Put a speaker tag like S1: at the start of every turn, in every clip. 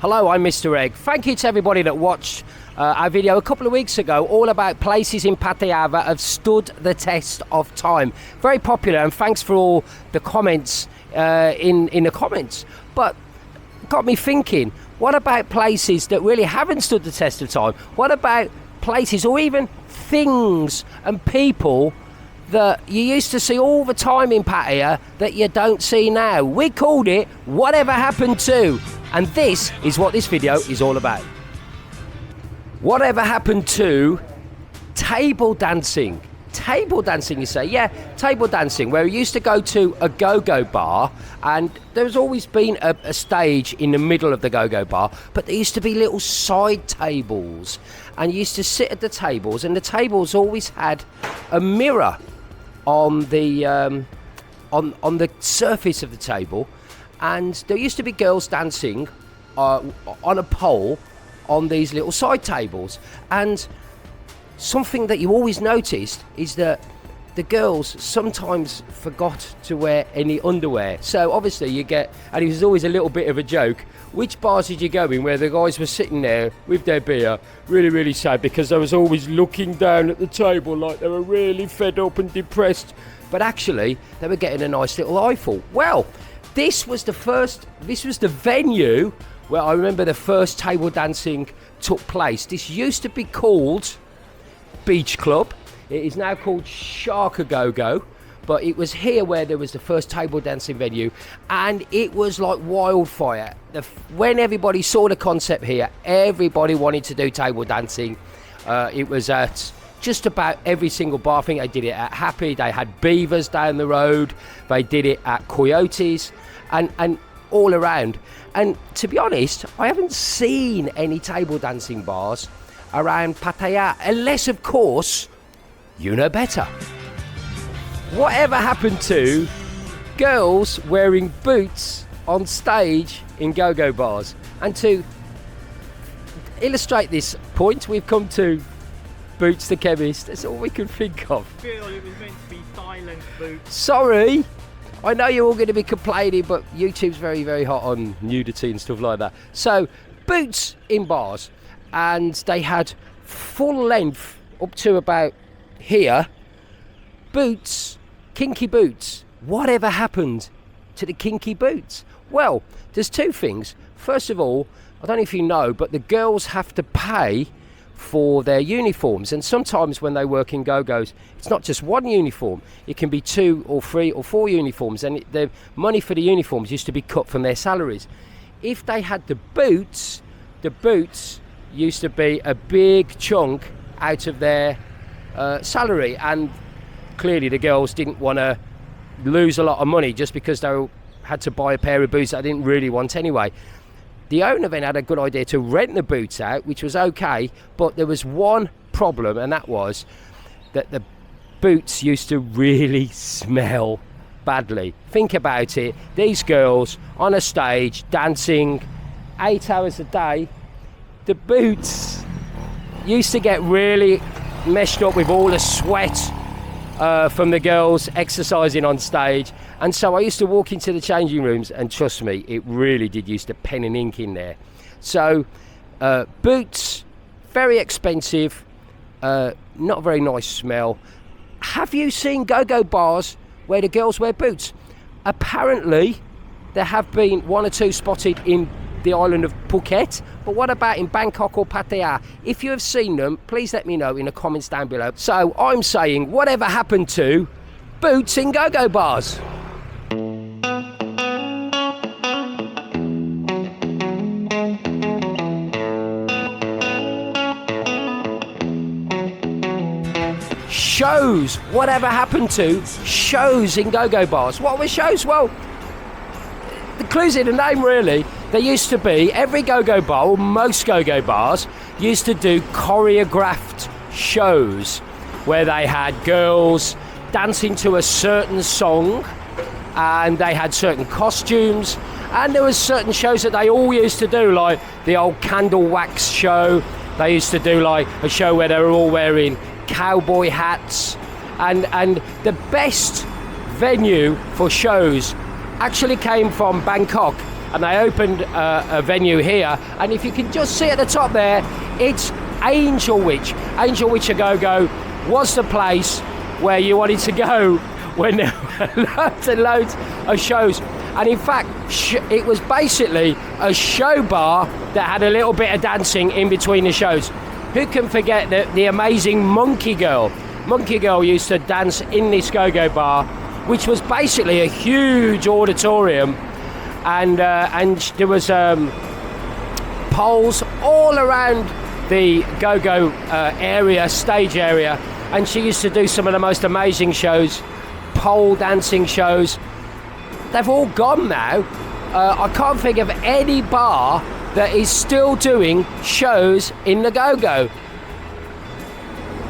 S1: Hello, I'm Mr. Egg. Thank you to everybody that watched our video a couple of weeks ago all about places in Pattaya that have stood the test of time. Very popular, and thanks for all the comments in the comments. But got me thinking, what about places that really haven't stood the test of time? What about places or even things and people that you used to see all the time in Pattaya that you don't see now? We called it Whatever Happened To, and this is what this video is all about. Whatever happened to table dancing? Table dancing, you say? Yeah, table dancing, where we used to go to a go-go bar, and there's always been a stage in the middle of the go-go bar, but there used to be little side tables, and you used to sit at the tables, and the tables always had a mirror on the on the surface of the table, and there used to be girls dancing on a pole on these little side tables. And something that you always noticed is that the girls sometimes forgot to wear any underwear. So obviously you get, and it was always a little bit of a joke, which bars did you go in where the guys were sitting there with their beer, really sad, because they was always looking down at the table like they were really fed up and depressed, but actually they were getting a nice little eyeful. Well, this was the venue where I remember the first table dancing took place. This used to be called Beach Club. It is now called Shark Go-Go, but it was here where there was the first table dancing venue, and it was like wildfire. When everybody saw the concept here, everybody wanted to do table dancing. It was at just about every single bar. I think they did it at Happy, they had Beavers down the road, they did it at Coyotes, and all around. And to be honest, I haven't seen any table dancing bars around Pattaya, unless of course you know better. Whatever happened to girls wearing boots on stage in go-go bars? And to illustrate this point, we've come to Boots the Chemist. That's all we can think of.
S2: I feel it was meant to be silent boots.
S1: Sorry, I know you're all going to be complaining, but YouTube's very hot on nudity and stuff like that. So, boots in bars, and they had full length up to about here boots, kinky boots. Whatever happened to the kinky boots? Well, there's two things. First of all, I don't know if you know, but the girls have to pay for their uniforms, and sometimes when they work in go-go's, it's not just one uniform, it can be 2 or 3 or 4 uniforms, and the money for the uniforms used to be cut from their salaries. If they had the boots used to be a big chunk out of their salary, and clearly the girls didn't want to lose a lot of money just because they had to buy a pair of boots that they didn't really want anyway. The owner then had a good idea to rent the boots out, which was okay, but there was one problem, and that was that the boots used to really smell badly. Think about it, these girls on a stage dancing 8 hours a day, the boots used to get really meshed up with all the sweat from the girls exercising on stage. And so I used to walk into the changing rooms, and trust me, it really did used to pen and ink in there. So boots, very expensive, not a very nice smell. Have you seen go-go bars where the girls wear boots? Apparently there have been 1 or 2 spotted in the island of Phuket, but what about in Bangkok or Pattaya? If you have seen them, please let me know in the comments down below. So I'm saying, whatever happened to boots in go-go bars? Shows. Whatever happened to shows in go-go bars? What were shows? Well, the clue's in the name, really. There used to be, every go-go bar, or most go-go bars, used to do choreographed shows where they had girls dancing to a certain song, and they had certain costumes, and there was certain shows that they all used to do, like the old candle wax show. They used to do like a show where they were all wearing cowboy hats, and the best venue for shows actually came from Bangkok. and they opened a venue here. And if you can just see at the top there, it's Angel Witch. Angel Witch A Go-Go was the place where you wanted to go when there were loads and loads of shows. And in fact, it was basically a show bar that had a little bit of dancing in between the shows. Who can forget the amazing Monkey Girl? Monkey Girl used to dance in this go-go bar, which was basically a huge auditorium, and there was poles all around the go-go area, stage area, and she used to do some of the most amazing shows, pole dancing shows. They've all gone now. I can't think of any bar that is still doing shows in the go-go.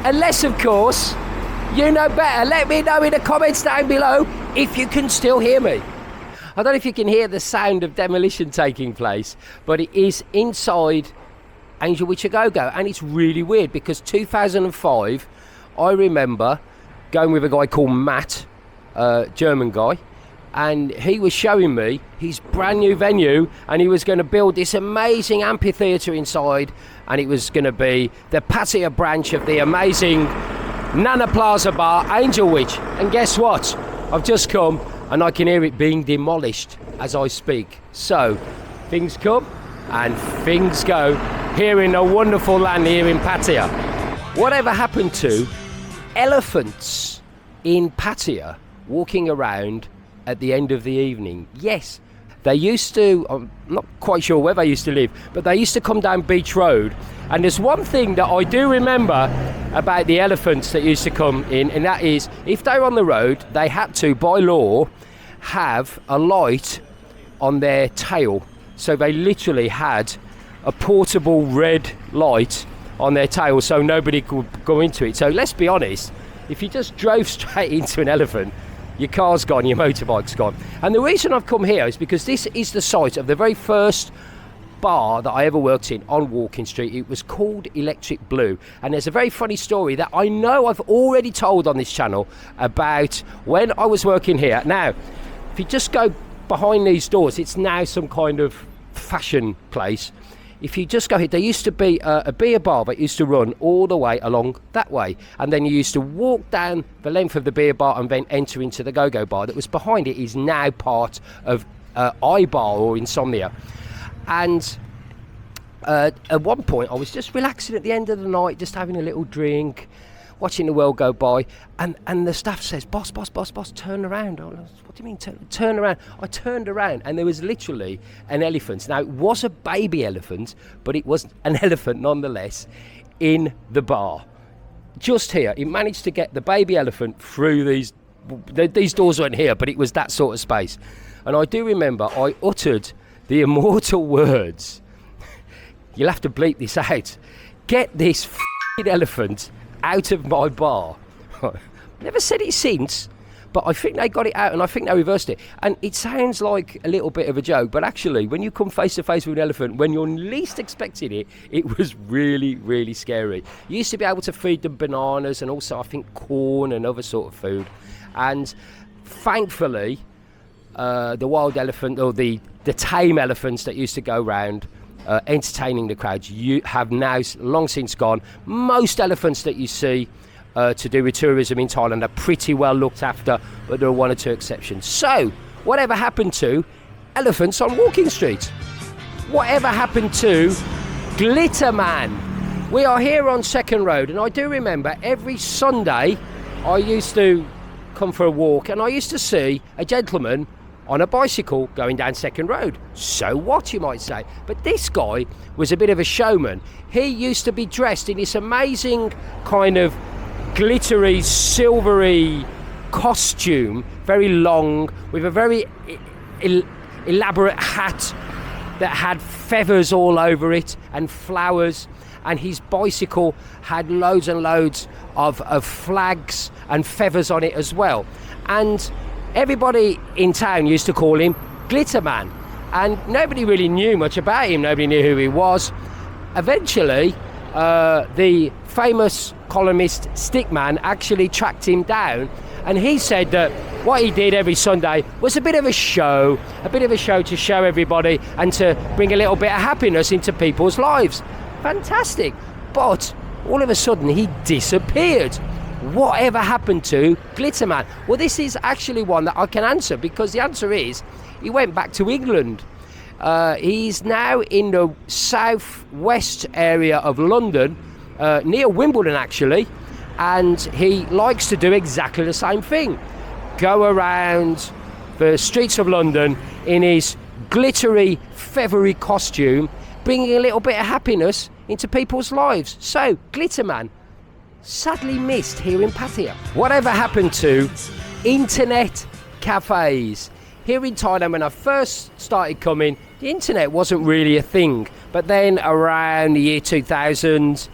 S1: Unless, of course, you know better. Let me know in the comments down below if you can still hear me. I don't know if you can hear the sound of demolition taking place, but it is inside Angel Witch A Go-Go, and it's really weird because 2005, I remember going with a guy called Matt, German guy, and he was showing me his brand new venue, and he was going to build this amazing amphitheatre inside, and it was going to be the Pattaya branch of the amazing Nana Plaza bar, Angel Witch. And guess what? I've just come and I can hear it being demolished as I speak. So things come and things go here in a wonderful land here in Pattaya. Whatever happened to elephants in Pattaya walking around at the end of the evening? Yes, they used to, I'm not quite sure where they used to live, but they used to come down Beach Road. And there's one thing that I do remember about the elephants that used to come in, and that is, if they were on the road, they had to, by law, have a light on their tail. So they literally had a portable red light on their tail so nobody could go into it. So let's be honest, if you just drove straight into an elephant, your car's gone, your motorbike's gone. And the reason I've come here is because this is the site of the very first bar that I ever worked in on Walking Street. It was called Electric Blue, and there's a very funny story that I know I've already told on this channel about when I was working here. Now, if you just go behind these doors, it's now some kind of fashion place. If you just go here, there used to be a beer bar that used to run all the way along that way, and then you used to walk down the length of the beer bar and then enter into the go-go bar that was behind it. Is now part of iBar or Insomnia. And at one point I was just relaxing at the end of the night, just having a little drink, watching the world go by, and the staff says, boss, turn around. What do you mean turn around? I turned around and there was literally an elephant. Now, it was a baby elephant, but it was an elephant nonetheless in the bar. Just here, it managed to get the baby elephant through these doors weren't here, but it was that sort of space. And I do remember I uttered the immortal words, you'll have to bleep this out, get this f***ing elephant out of my bar. Never said it since, but I think they got it out and I think they reversed it. And it sounds like a little bit of a joke, but actually when you come face to face with an elephant, when you're least expecting it, it was really, really scary. You used to be able to feed them bananas and also I think corn and other sort of food. And thankfully, the wild elephant or the tame elephants that used to go around entertaining the crowds, you have now long since gone. Most elephants that you see to do with tourism in Thailand are pretty well looked after, but there are one or two exceptions. So, whatever happened to elephants on Walking Street? Whatever happened to Glitter Man? We are here on Second Road, and I do remember every Sunday I used to come for a walk, and I used to see a gentleman on a bicycle going down Second Road. So what, you might say. But this guy was a bit of a showman. He used to be dressed in this amazing kind of glittery, silvery costume, very long, with a very elaborate hat that had feathers all over it and flowers, and his bicycle had loads and loads of flags and feathers on it as well. And everybody in town used to call him Glitter Man, and nobody really knew much about him. Nobody knew who he was. Eventually, the famous columnist Stickman actually tracked him down, and he said that what he did every Sunday was a bit of a show to show everybody and to bring a little bit of happiness into people's lives. Fantastic. But all of a sudden he disappeared. Whatever happened to Glitterman? Well, this is actually one that I can answer, because the answer is he went back to England. He's now in the southwest area of London, near Wimbledon actually, and he likes to do exactly the same thing. Go around the streets of London in his glittery, feathery costume, bringing a little bit of happiness into people's lives. So, Glitterman, sadly missed here in Pattaya. Whatever happened to internet cafes? Here in Thailand, when I first started coming, the internet wasn't really a thing. But then around the year 2000,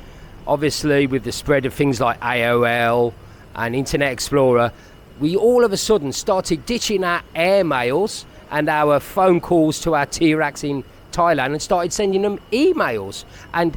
S1: obviously with the spread of things like AOL and Internet Explorer, we all of a sudden started ditching our airmails and our phone calls to our T-Rax in Thailand and started sending them emails. And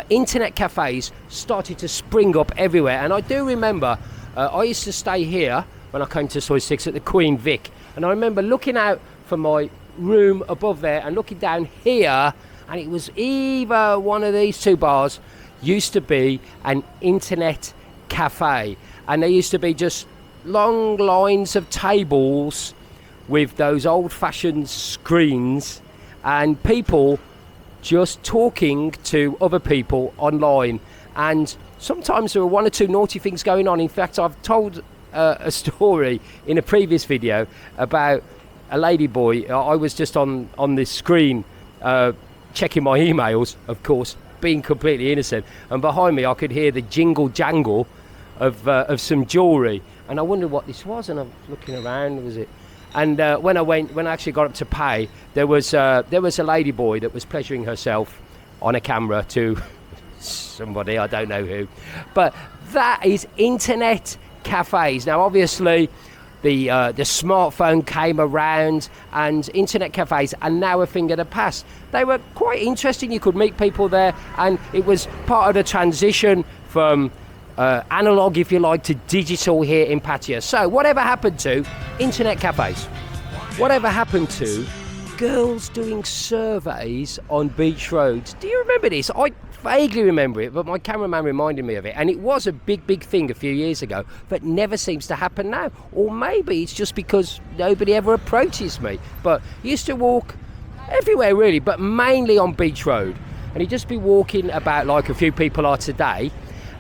S1: internet cafes started to spring up everywhere. And I do remember, I used to stay here when I came to Soy 6 at the Queen Vic. And I remember looking out from my room above there and looking down here, and it was either one of these two bars used to be an internet cafe. And there used to be just long lines of tables with those old-fashioned screens and people just talking to other people online. And sometimes there were one or two naughty things going on. In fact, I've told a story in a previous video about a lady boy. I was just on this screen checking my emails, of course, being completely innocent, and behind me I could hear the jingle jangle of some jewellery, and I wondered what this was, and I'm looking around, was it? And when I actually got up to pay, there was a lady boy that was pleasuring herself on a camera to somebody, I don't know who. But that is internet cafes. Now obviously the smartphone came around and internet cafes are now a thing of the past. They were quite interesting. You could meet people there, and it was part of the transition from analog, if you like, to digital here in Pattaya. So whatever happened to internet cafes? Whatever happened to girls doing surveys on beach roads? Do you remember this? I vaguely remember it, but my cameraman reminded me of it, and it was a big thing a few years ago, but never seems to happen now. Or maybe it's just because nobody ever approaches me. But I used to walk everywhere really, but mainly on Beach Road, and you'd just be walking about like a few people are today,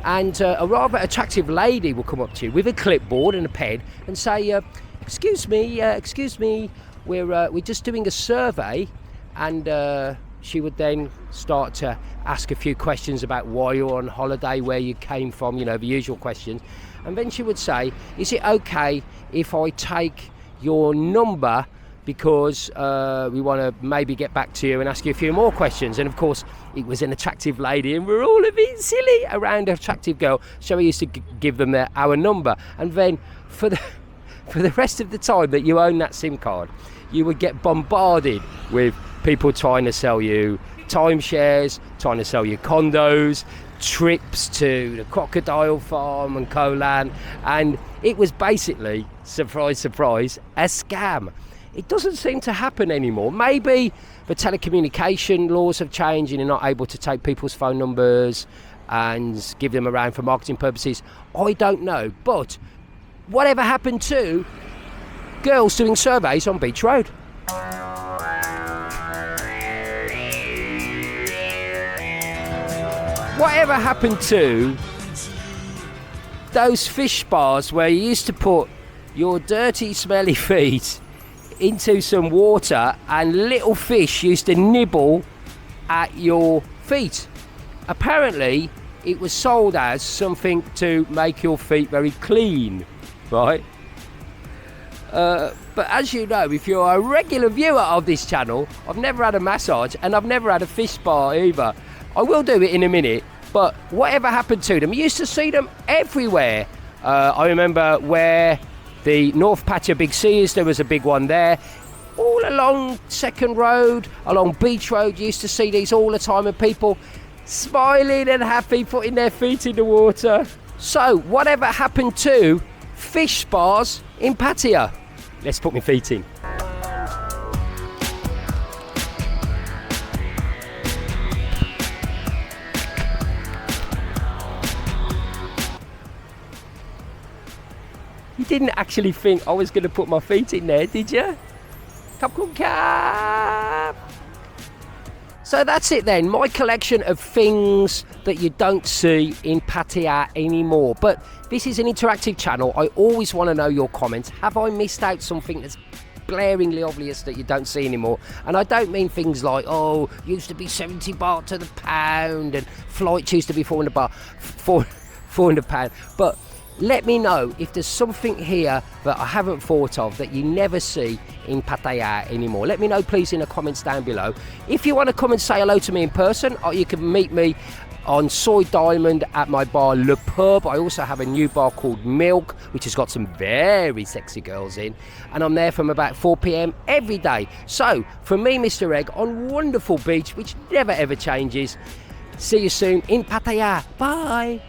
S1: and a rather attractive lady will come up to you with a clipboard and a pen and say, excuse me, we're just doing a survey. And she would then start to ask a few questions about why you're on holiday, where you came from, you know, the usual questions. And then she would say, is it okay if I take your number, because we want to maybe get back to you and ask you a few more questions. And of course it was an attractive lady, and we're all a bit silly around an attractive girl, so we used to give them our number. And then for the rest of the time that you own that SIM card, you would get bombarded with people trying to sell you timeshares, trying to sell you condos, trips to the crocodile farm and Koh Lan, and it was basically, surprise surprise, a scam. It doesn't seem to happen anymore. Maybe the telecommunication laws have changed and you're not able to take people's phone numbers and give them around for marketing purposes. I don't know. But whatever happened to girls doing surveys on Beach Road? Whatever happened to those fish bars where you used to put your dirty, smelly feet into some water and little fish used to nibble at your feet? Apparently it was sold as something to make your feet very clean, right? But as you know, if you're a regular viewer of this channel, I've never had a massage and I've never had a fish bar either. I will do it in a minute, but whatever happened to them? You used to see them everywhere. I remember where the North Pattaya Big C is, there was a big one there. All along Second Road, along Beach Road, you used to see these all the time, and people smiling and happy, putting their feet in the water. So, whatever happened to fish spas in Pattaya? Let's put my feet in. You didn't actually think I was going to put my feet in there, did you? Come. So that's it then, my collection of things that you don't see in Pattaya anymore. But this is an interactive channel. I always want to know your comments. Have I missed out something that's blaringly obvious that you don't see anymore? And I don't mean things like, oh, used to be 70 baht to the pound and flights used to be 400 baht, 400 pound. But let me know if there's something here that I haven't thought of that you never see in Pattaya anymore. Let me know please in the comments down below. If you want to come and say hello to me in person, or you can meet me on Soy Diamond at my bar Le Pub. I also have a new bar called Milk, which has got some very sexy girls in, and I'm there from about 4 p.m. every day. So from me, Mr. Egg, on wonderful beach which never ever changes. See you soon in Pattaya. Bye.